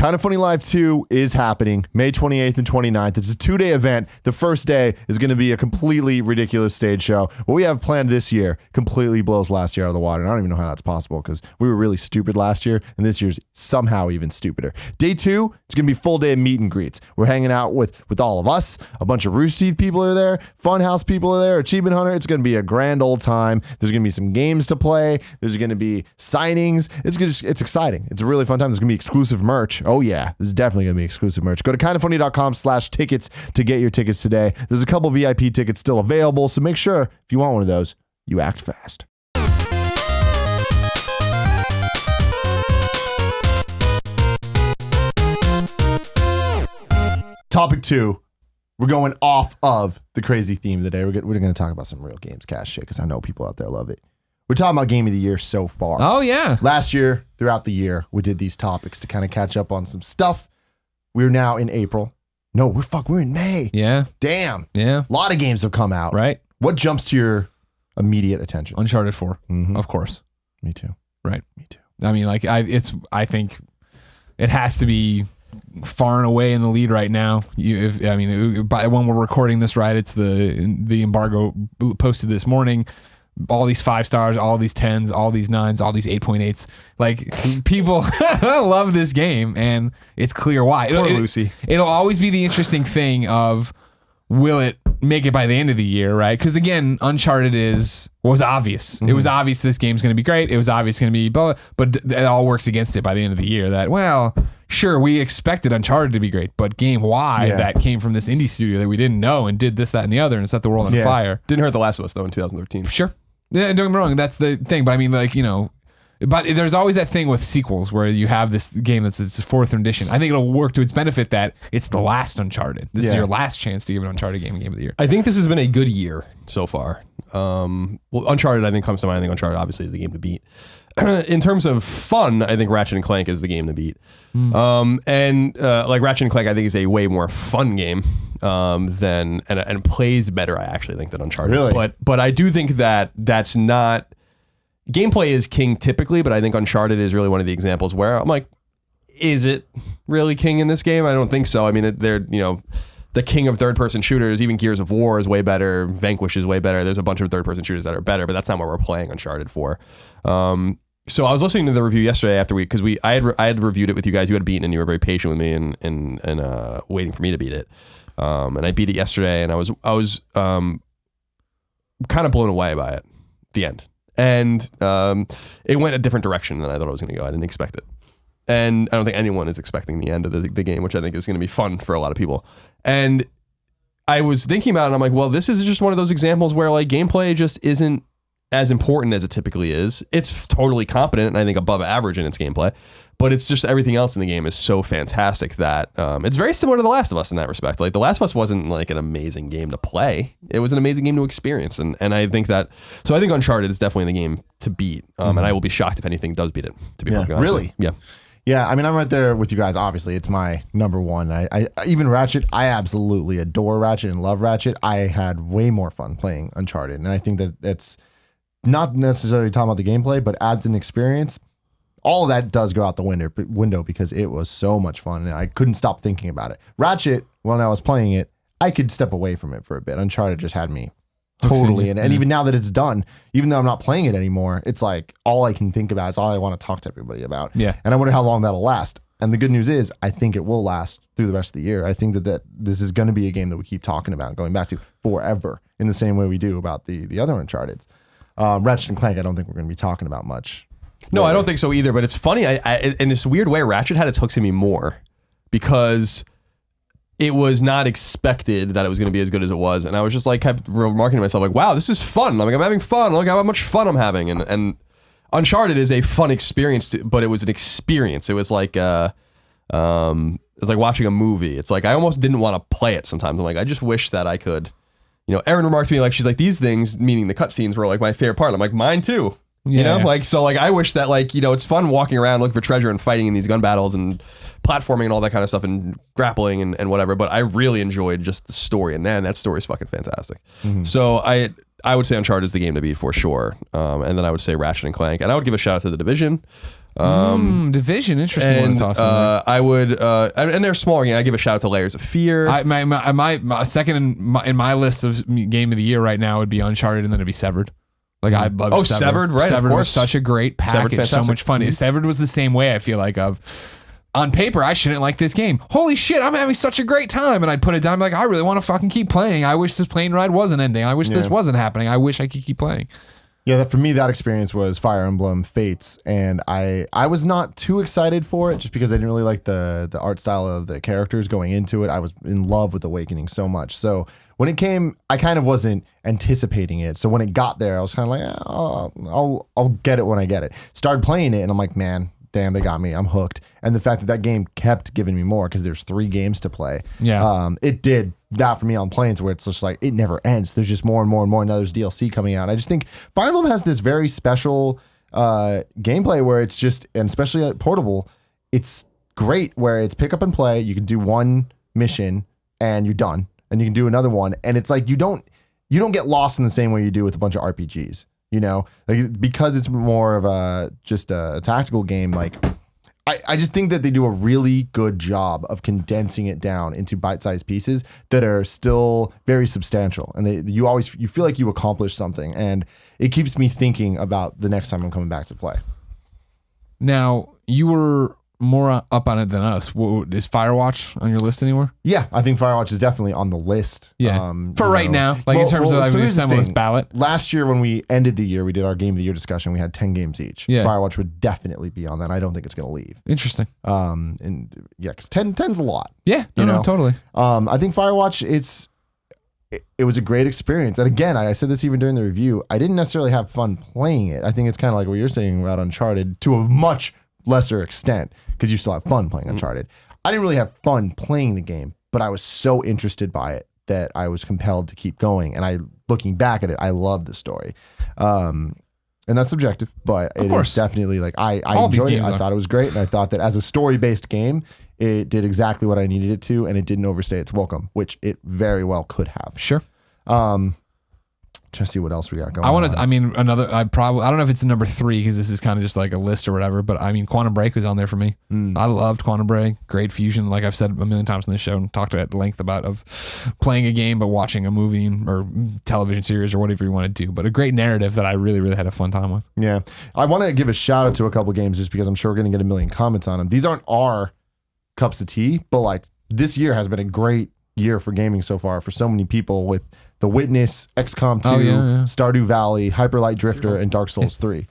Kind of Funny Live 2 is happening May 28th and 29th. It's a 2-day event. The first day is going to be a completely ridiculous stage show. What we have planned this year completely blows last year out of the water. And I don't even know how that's possible because we were really stupid last year, and this year's somehow even stupider. Day 2, it's going to be full day of meet and greets. We're hanging out with all of us. A bunch of Rooster Teeth people are there. Funhouse people are there. Achievement Hunter. It's going to be a grand old time. There's going to be some games to play. There's going to be signings. It's exciting. It's a really fun time. There's going to be exclusive merch. Oh yeah, there's definitely going to be exclusive merch. Go to kindoffunny.com/tickets to get your tickets today. There's a couple VIP tickets still available, so make sure if you want one of those, you act fast. Topic 2. We're going off of the crazy theme of the day. We're going to talk about some real Gamescast shit because I know people out there love it. We're talking about Game of the Year so far. Oh, yeah. Last year, throughout the year, we did these topics to kind of catch up on some stuff. We're now in April. No, we're in May. Yeah. Damn. Yeah. A lot of games have come out. Right. What jumps to your immediate attention? Uncharted 4, Mm-hmm. of course. Me too. Right. Me too. I mean, like, I think it has to be far and away in the lead right now. By when we're recording this, right, it's the embargo posted this morning. All these 5 stars, all these 10s, all these 9s, all these 8.8s. Like, people love this game, and it's clear why. Poor Lucy. It'll always be the interesting thing of, will it make it by the end of the year, right? Because again, Uncharted was obvious. Mm-hmm. It was obvious this game's going to be great. It was obvious going to be, but it all works against it by the end of the year. That, well, sure, we expected Uncharted to be great, but game Y that came from this indie studio that we didn't know and did this, that, and the other and set the world on fire. Didn't hurt The Last of Us though in 2013. Sure. Yeah, don't get me wrong. That's the thing. But I mean, like, you know, but there's always that thing with sequels where you have this game that's its 4th edition. I think it'll work to its benefit that it's the last Uncharted. This is your last chance to give an Uncharted game of the year. I think this has been a good year so far. Well, Uncharted, I think, comes to mind. I think Uncharted obviously is the game to beat. In terms of fun, I think Ratchet and Clank is the game to beat. Like Ratchet and Clank, I think is a way more fun game than and plays better. I actually think than Uncharted. Really? But I do think that's not. Gameplay is king typically, but I think Uncharted is really one of the examples where I'm like, is it really king in this game? I don't think so. I mean, they're the king of third-person shooters. Even Gears of War is way better. Vanquish is way better. There's a bunch of third-person shooters that are better, but that's not what we're playing Uncharted for. So I was listening to the review yesterday after because I had reviewed it with you guys. You had beaten, and you were very patient with me and waiting for me to beat it. And I beat it yesterday, and I was kind of blown away by it. The end. And it went a different direction than I thought it was going to go. I didn't expect it. And I don't think anyone is expecting the end of the game, which I think is going to be fun for a lot of people. And I was thinking about it, and I'm like, well, this is just one of those examples where like gameplay just isn't as important as it typically is. It's totally competent, and I think above average in its gameplay. But it's just everything else in the game is so fantastic that it's very similar to The Last of Us in that respect. Like The Last of Us wasn't like an amazing game to play. It was an amazing game to experience. And I think so I think Uncharted is definitely the game to beat. And I will be shocked if anything does beat it, to be perfectly honest. Really? Yeah. Yeah, I mean, I'm right there with you guys. Obviously, it's my number one. I even Ratchet, I absolutely adore Ratchet and love Ratchet. I had way more fun playing Uncharted. And I think that it's not necessarily talking about the gameplay, but adds an experience. All of that does go out the window because it was so much fun and I couldn't stop thinking about it. Ratchet, when I was playing it, I could step away from it for a bit. Uncharted just had me totally. And even now that it's done, even though I'm not playing it anymore, it's like all I can think about is all I want to talk to everybody about. Yeah. And I wonder how long that'll last. And the good news is I think it will last through the rest of the year. I think that this is going to be a game that we keep talking about, going back to forever in the same way we do about the other Uncharted's. Ratchet and Clank, I don't think we're going to be talking about much. No, I don't think so either, but it's funny. I in this weird way, Ratchet had its hooks in me more because it was not expected that it was going to be as good as it was. And I was just like, kept remarking to myself, like, wow, this is fun. I'm having fun. Look how much fun I'm having. And Uncharted is a fun experience, but it was an experience. It was like, it's like watching a movie. It's like, I almost didn't want to play it sometimes. I'm like, I just wish that I could, Erin remarked to me, like, she's like, these things, meaning the cutscenes, were like my favorite part. I'm like, mine too. I wish that it's fun walking around looking for treasure and fighting in these gun battles and platforming and all that kind of stuff and grappling and whatever. But I really enjoyed just the story, and that story is fucking fantastic. Mm-hmm. So I would say Uncharted is the game to beat for sure. And then I would say Ratchet and Clank, and I would give a shout out to The Division. Division, interesting one And to toss in there. I would, and they're smaller. I give a shout out to Layers of Fear. My second in my list of game of the year right now would be Uncharted, and then it'd be Severed. Like I love Severed, right? Severed of course. was such a great package, so fantastic. much fun. Severed was the same way. I feel like on paper, I shouldn't like this game. Holy shit, I'm having such a great time, and I'd put it down like I really want to fucking keep playing. I wish this plane ride wasn't ending. I wish this wasn't happening. I wish I could keep playing. Yeah, for me, that experience was Fire Emblem Fates, and I was not too excited for it just because I didn't really like the art style of the characters going into it. I was in love with Awakening so much. So when it came, I kind of wasn't anticipating it. So when it got there, I was kind of like, I'll get it when I get it. Started playing it, and I'm like, man, damn, they got me. I'm hooked. And the fact that game kept giving me more because there's 3 games to play. Yeah. It did that for me on planes where it's just like, it never ends. There's just more and more and more. And now there's DLC coming out. I just think Fire Emblem has this very special gameplay where it's just, and especially portable, it's great where it's pick up and play. You can do one mission and you're done. And you can do another one. And it's like, you don't get lost in the same way you do with a bunch of RPGs. You know, like because it's more of just a tactical game. Like I just think that they do a really good job of condensing it down into bite-sized pieces that are still very substantial. And you feel like you accomplished something, and it keeps me thinking about the next time I'm coming back to play. Now, you were more up on it than us. Is Firewatch on your list anymore? Yeah, I think Firewatch is definitely on the list. Yeah, for right now, like in terms of like we assemble this ballot. Last year when we ended the year, we did our game of the year discussion. We had 10 games each. Yeah. Firewatch would definitely be on that. I don't think it's going to leave. Interesting. And yeah, because 10's a lot. Yeah, no, totally. I think Firewatch, it was a great experience. And again, I said this even during the review, I didn't necessarily have fun playing it. I think it's kind of like what you're saying about Uncharted to a much lesser extent, because you still have fun playing Uncharted. I didn't really have fun playing the game, but I was so interested by it that I was compelled to keep going. And looking back at it, I love the story. And that's subjective, but it is definitely like, I enjoyed it. I thought it was great. And I thought that as a story-based game, it did exactly what I needed it to, and it didn't overstay its welcome, which it very well could have. Sure. Trying to see what else we got going on. I don't know if it's number 3 because this is kind of just like a list or whatever, but I mean, Quantum Break was on there for me. I loved Quantum Break. Great fusion. Like I've said a million times on this show and talked at length about of playing a game, but watching a movie or television series or whatever you want to do, but a great narrative that I really, really had a fun time with. Yeah. I want to give a shout out to a couple games just because I'm sure we're going to get a million comments on them. These aren't our cups of tea, but like this year has been a great year for gaming so far for so many people with The Witness, XCOM 2, Stardew Valley, Hyper Light Drifter, and Dark Souls 3.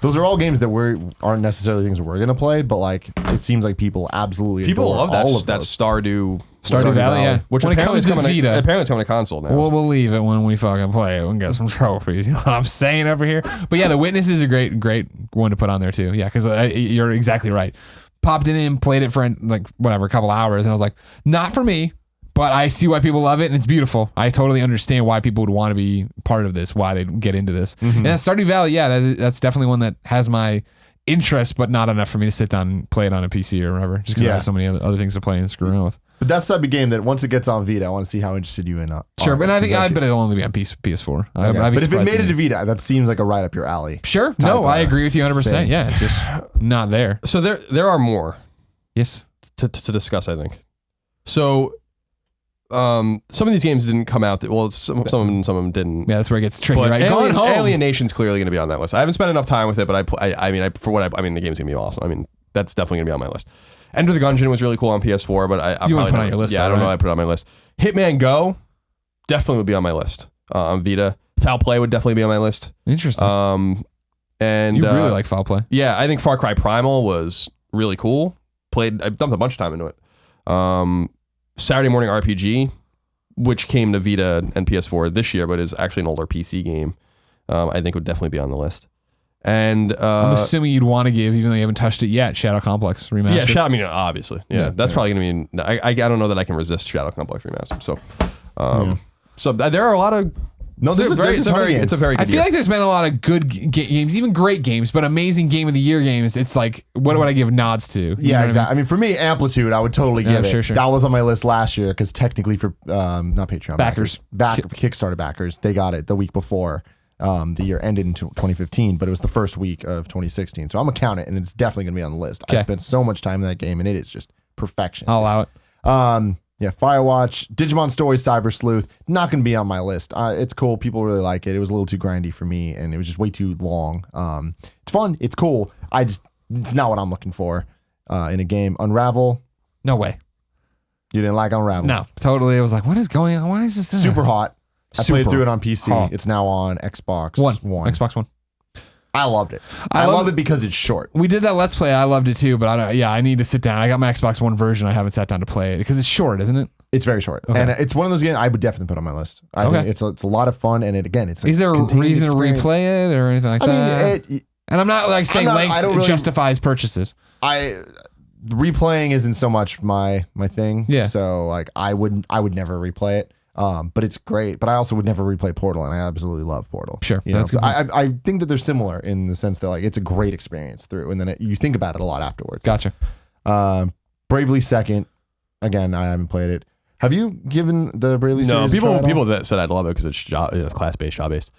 Those are all games that aren't necessarily things that we're gonna play, but like it seems like people absolutely adore love that, all of that those. Stardew Valley, yeah. Which when apparently it comes to Vita, apparently it's coming to console now. We'll believe it when we fucking play it and get some trophies. You know what I'm saying over here? But yeah, The Witness is a great one to put on there too. Yeah, because you're exactly right. Popped it in, played it for like whatever, a couple hours, and I was like, not for me. But I see why people love it, and it's beautiful. I totally understand why people would want to be part of this, why they get into this. And Stardew Valley, yeah, that's definitely one that has my interest, but not enough for me to sit down and play it on a PC or whatever, just because I have so many other things to play and screw around with. But that's the type of game that once it gets on Vita, I want to see how interested you in. Sure, but I bet it'll only be on PS4. Okay. But if it made it to Vita, that seems like a right up your alley. Sure, no, I agree with you 100%. Thing. Yeah, it's just not there. So there are more. Yes. To discuss, I think. So. Some of these games didn't come out. Some of them didn't. Yeah, that's where it gets tricky, but right? Alien Nation's clearly going to be on that list. I haven't spent enough time with it, but I mean, the game's going to be awesome. I mean, that's definitely going to be on my list. Enter the Gungeon was really cool on PS4, but I you probably put on your list. Yeah, I don't know. I put it on my list. Hitman Go definitely would be on my list on Vita. Foul Play would definitely be on my list. Interesting. And you really like Foul Play. Yeah, I think Far Cry Primal was really cool. I dumped a bunch of time into it. Saturday Morning RPG, which came to Vita and PS4 this year, but is actually an older PC game, I think would definitely be on the list. And I'm assuming you'd want to give, even though you haven't touched it yet, Shadow Complex Remastered. Yeah, I mean, obviously. Yeah, that's probably going to be... I don't know that I can resist Shadow Complex Remastered. So, so there are a lot of... No, it's a very good I feel like there's been a lot of good games, even great games, but amazing game of the year games. It's like, what would I give nods to? Yeah, exactly. I mean, for me, Amplitude, I would totally give it. Sure. That was on my list last year because technically for not Patreon backers, Kickstarter backers, they got it the week before. The year ended in 2015, but it was the first week of 2016. So I'm gonna count it, and it's definitely gonna be on the list. I spent so much time in that game, and it is just perfection. I'll allow it. Yeah, Firewatch, Digimon Story, Cyber Sleuth, not gonna be on my list. It's cool. People really like it. It was a little too grindy for me, and it was just way too long. It's fun. It's cool. It's not what I'm looking for in a game. Unravel. No way. You didn't like Unravel? No, totally. It was like, what is going on? Why is this Super hot. I played through it on PC. hot. It's now on Xbox One. Xbox One. I loved it. I love it because it's short. We did that Let's Play. I loved it too, but I need to sit down. I got my Xbox One version. I haven't sat down to play it because it's short, isn't it? It's very short, and it's one of those games I would definitely put on my list. I think it's a lot of fun, and it's is there a reason to replay it or anything like that? I mean, and I'm not like saying length justifies purchases. Replaying isn't so much my thing. Yeah. So like I would never replay it. But it's great. But I also would never replay Portal, and I absolutely love Portal. Sure, that's good. I think that they're similar in the sense that like it's a great experience through, and then you think about it a lot afterwards. Gotcha. Bravely Second. Again, I haven't played it. Have you given the Bravely series a try? People that said I'd love it because it's class-based, job-based.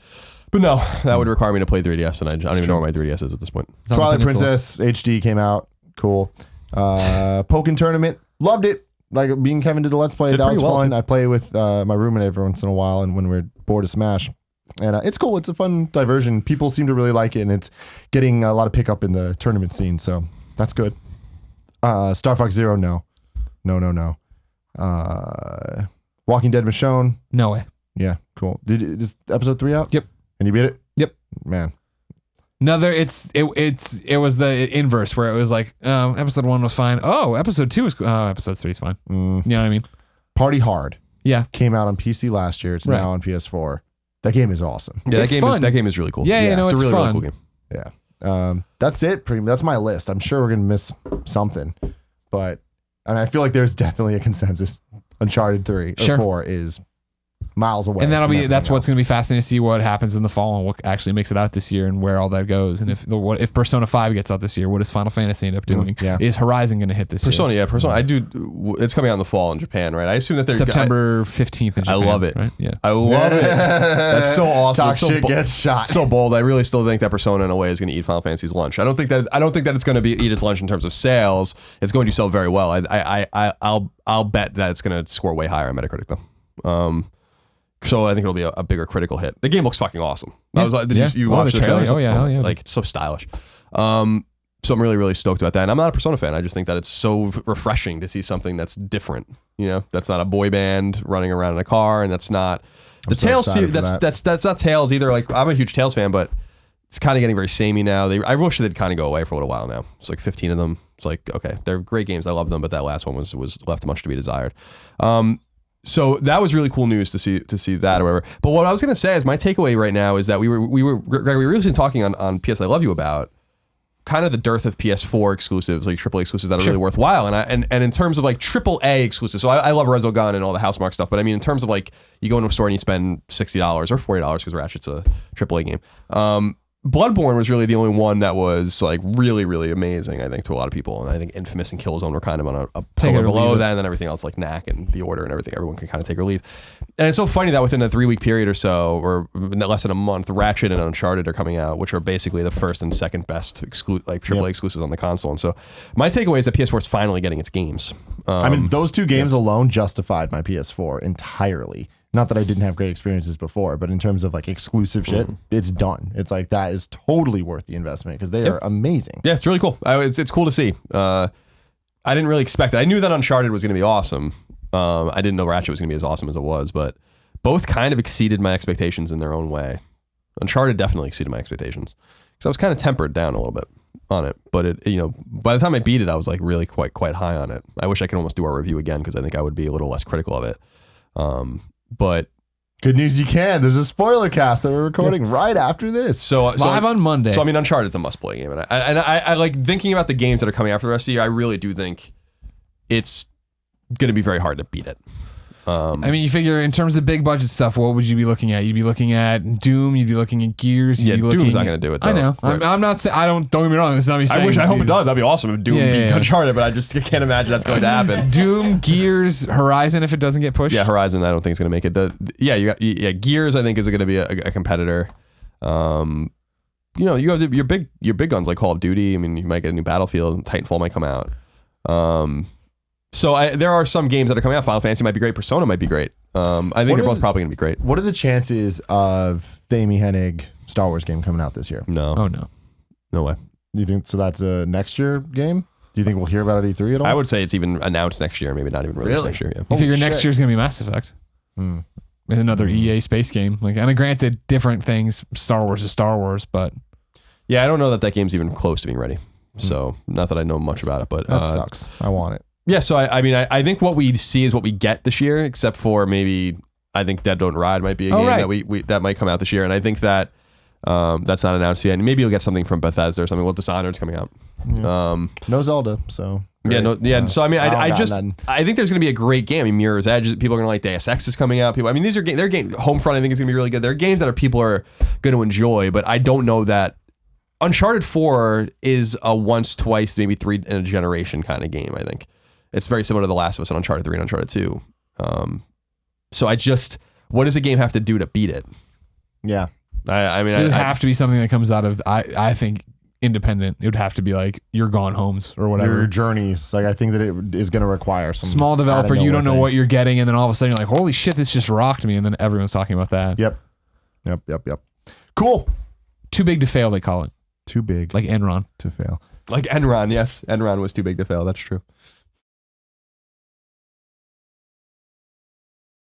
But no, that would require me to play 3DS, and I don't even know where my 3DS is at this point. Twilight Princess HD came out. Cool. Pokken Tournament. Loved it. Like being Kevin did the Let's Play. That was fun. I play with my roommate every once in a while, and when we're bored of Smash. And it's cool. It's a fun diversion. People seem to really like it, and it's getting a lot of pickup in the tournament scene, so that's good. Star Fox Zero, no. Walking Dead Michonne. No way. Yeah, cool. Is episode 3 out? Yep. And you beat it? Yep. Man. Another, it was the inverse where it was like, episode 1 was fine. Oh, episode 2 was, episode 3 is fine. You know what I mean? Party Hard. Yeah. Came out on PC last year. It's now on PS4. That game is awesome. Yeah, that game is really cool. Yeah, it's a really, fun. really cool game. Yeah. That's it. That's my list. I'm sure we're going to miss something, but I feel like there's definitely a consensus. Uncharted 3 or 4 is miles away. And that's what's going to be fascinating to see what happens in the fall and what actually makes it out this year and where all that goes. And if Persona 5 gets out this year, what does Final Fantasy end up doing? Yeah. Is Horizon going to hit this year? Persona. It's coming out in the fall in Japan, right? I assume that they're September 15th in Japan. I love it. Right? Yeah. I love it. That's so awesome. Talk shit, get shot. So bold. I really still think that Persona in a way is going to eat Final Fantasy's lunch. I don't think that it's going to eat its lunch in terms of sales. It's going to sell very well. I'll bet that it's going to score way higher on Metacritic though. So I think it'll be a bigger critical hit. The game looks fucking awesome. Yeah. I was like, did you watch the trailer? Oh yeah, hell yeah. Like it's so stylish. So I'm really, really stoked about that. And I'm not a Persona fan. I just think that it's so refreshing to see something that's different. You know, that's not a boy band running around in a car, and that's not the Tales series. That's not Tales either. Like I'm a huge Tales fan, but it's kind of getting very samey now. I wish they'd kind of go away for a little while now. It's like 15 of them. It's like, okay, they're great games. I love them, but that last one was left much to be desired. So that was really cool news to see that or whatever. But what I was going to say is my takeaway right now is that we were recently talking on PS I Love You about kind of the dearth of PS4 exclusives, like AAA exclusives that are really worthwhile. And in terms of like AAA exclusives, so I love Resogun and all the Housemarque stuff, but I mean in terms of like you go into a store and you spend $60 or $40 because Ratchet's a AAA game. Bloodborne was really the only one that was like really, really amazing, I think, to a lot of people. And I think Infamous and Killzone were kind of on a pillar below that, and then everything else like Knack and The Order and everything, everyone can kind of take or leave. And it's so funny that within a 3-week period or so, or less than a month, Ratchet and Uncharted are coming out, which are basically the first and second best AAA exclusives on the console. And so my takeaway is that PS4 is finally getting its games. I mean, those two games alone justified my PS4 entirely. Not that I didn't have great experiences before, but in terms of like exclusive shit, it's done. It's like that is totally worth the investment because they are amazing. Yeah, it's really cool. It's cool to see. I didn't really expect it. I knew that Uncharted was going to be awesome. I didn't know Ratchet was going to be as awesome as it was, but both kind of exceeded my expectations in their own way. Uncharted definitely exceeded my expectations because I was kind of tempered down a little bit on it, but by the time I beat it, I was like really quite high on it. I wish I could almost do our review again because I think I would be a little less critical of it. But good news, you can. There's a spoiler cast that we're recording right after this. So live on Monday. So I mean, Uncharted's a must-play game, and I like thinking about the games that are coming after the rest of the year. I really do think it's going to be very hard to beat it. I mean, you figure in terms of big budget stuff, what would you be looking at? You'd be looking at Doom. You'd be looking at Gears. You'd be looking Doom's not going to do it, though. I know. Right. I'm not saying. Don't get me wrong. This is not me saying. I hope it does. That'd be awesome if Doom beat Uncharted, but I just can't imagine that's going to happen. Doom, Gears, Horizon. If it doesn't get pushed. Yeah, Horizon. I don't think it's going to make it. You got Gears. I think is going to be a competitor. You know, you have your big guns like Call of Duty. I mean, you might get a new Battlefield. Titanfall might come out. So there are some games that are coming out. Final Fantasy might be great. Persona might be great. I think they're both probably going to be great. What are the chances of the Amy Hennig Star Wars game coming out this year? No. Oh no. No way. Do you think so? That's a next year game? Do you think we'll hear about it at E3 at all? I would say it's even announced next year, maybe not even released next year. Yeah. You figure Holy next shit. year's gonna be Mass Effect. Another EA space game. Like, and granted, different things. Star Wars is Star Wars, but Yeah, I don't know that game's even close to being ready. So not that I know much about it, but that sucks. I want it. yeah. So I mean, I think what we see is what we get this year, except for maybe I think Dead Don't Ride might be a game right. that we that might come out this year, and I think that that's not announced yet. And maybe you'll get something from Bethesda or something. Well, Dishonored's coming out. No Zelda, so Yeah, no, yeah. So I mean, I got just nothing. I think there's going to be a great game. I mean, Mirror's Edge. People are going to like Deus Ex is coming out. People, I mean, these are their game. Homefront, I think is going to be really good. They're games that people are going to enjoy. But I don't know that Uncharted 4 is a once, twice, maybe three in a generation kind of game. I think it's very similar to The Last of Us and Uncharted 3 and Uncharted 2. So what does a game have to do to beat it? Yeah. I mean, it would have to be something that comes out of I think independent. It would have to be like Your Gone Homes or whatever. Your journeys. Like I think that it is going to require some Small developer, out of you don't know nowhere what you're getting, and then all of a sudden you're like, holy shit, this just rocked me, and then everyone's talking about that. thing. Yep. Cool. Too big to fail, they call it. Too big Like Enron. to fail. like Enron. Yes, Enron was too big to fail. That's true.